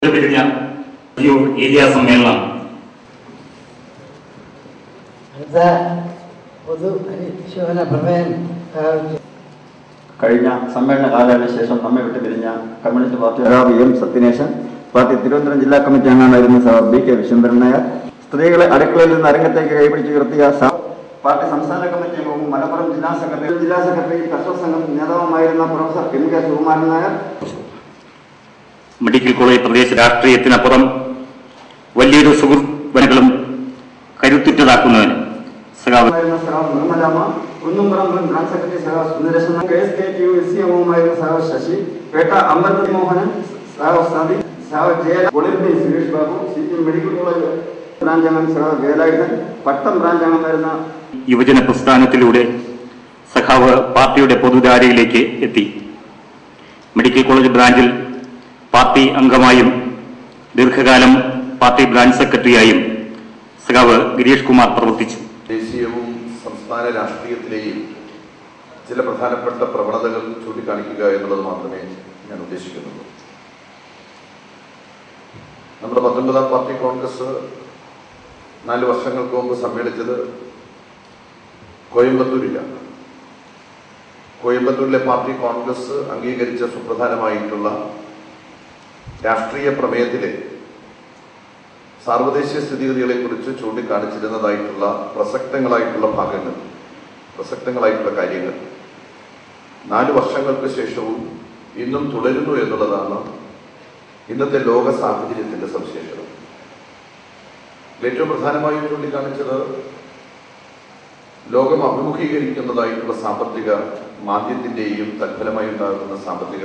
പിരിഞ്ഞ ഏരിയ സമ്മേളനം കഴിഞ്ഞ സമ്മേളന കാലയളവിന് ശേഷം നമ്മെ വിട്ടു പിരിഞ്ഞ communist party M Sathyanesan, party Thiruvananthapuram ജില്ലാ കമ്മിറ്റി അംഗമായിരുന്ന sir B K Vishwambharan Nair, സ്ത്രീകളെ അടുക്കളയിൽ നിന്ന് അരങ്ങത്തേക്ക് കൈപിടിച്ച് ഉയർത്തിയ പാർട്ടി സംസ്ഥാന കമ്മിറ്റി അംഗവും മലപ്പുറം ജില്ലാ സെക്രട്ടറി കർഷക സംഘം നേതാവുമായിരുന്ന professor M K Sukumaran Nair, medical college പ്രദേശ രാഷ്ട്രീയത്തിനപ്പുറം വലിയൊരു സുഹൃത്തുക്കളും കരുത്തുറ്റതാക്കുന്നതിന് നിർമ്മലാമ, Kunnumpuram branch secretary Sundaresan, KSKTU Sasi, Petta Amrit Mohanan, Sathi, Jaya, Suresh Babu, CPM medical college branch അംഗം വേലായുധൻ, പട്ടം ബ്രാഞ്ച് അംഗമായിരുന്ന യുവജന പ്രസ്ഥാനത്തിലൂടെ സഖാവ് പാർട്ടിയുടെ പൊതുധാരയിലേക്ക് എത്തി. മെഡിക്കൽ കോളേജ് ബ്രാഞ്ചിൽ പാർട്ടി അംഗമായും ദീർഘകാലം പാർട്ടി ബ്രാഞ്ച് സെക്രട്ടറിയായും സഖാവ് ഗിരീഷ് കുമാർ പ്രവർത്തിച്ചു. ദേശീയവും സംസ്ഥാന രാഷ്ട്രീയത്തിലെയും ചില പ്രധാനപ്പെട്ട പ്രവണതകൾ ചൂണ്ടിക്കാണിക്കുക എന്നുള്ളത് മാത്രമേ ഞാൻ ഉദ്ദേശിക്കുന്നുള്ളൂ. നമ്മുടെ 19ാം പാർട്ടി കോൺഗ്രസ് 4 വർഷങ്ങൾക്ക് മുമ്പ് സമ്മേളിച്ചത് കോയമ്പത്തൂരിലാണ്. കോയമ്പത്തൂരിലെ പാർട്ടി കോൺഗ്രസ് അംഗീകരിച്ച സുപ്രധാനമായിട്ടുള്ള രാഷ്ട്രീയ പ്രമേയത്തിലെ സാർവദേശീയ സ്ഥിതിഗതികളെക്കുറിച്ച് ചൂണ്ടിക്കാണിച്ചിരുന്നതായിട്ടുള്ള പ്രസക്തങ്ങളായിട്ടുള്ള ഭാഗങ്ങൾ, പ്രസക്തങ്ങളായിട്ടുള്ള കാര്യങ്ങൾ 4 വർഷങ്ങൾക്ക് ശേഷവും ഇന്നും തുടരുന്നു എന്നുള്ളതാണ് ഇന്നത്തെ ലോക സാഹചര്യത്തിൻ്റെ സവിശേഷത. ഏറ്റവും പ്രധാനമായും ചൂണ്ടിക്കാണിച്ചത് ലോകം അഭിമുഖീകരിക്കുന്നതായിട്ടുള്ള സാമ്പത്തിക മാന്ദ്യത്തിൻ്റെയും തൽഫലമായി ഉണ്ടാകുന്ന സാമ്പത്തിക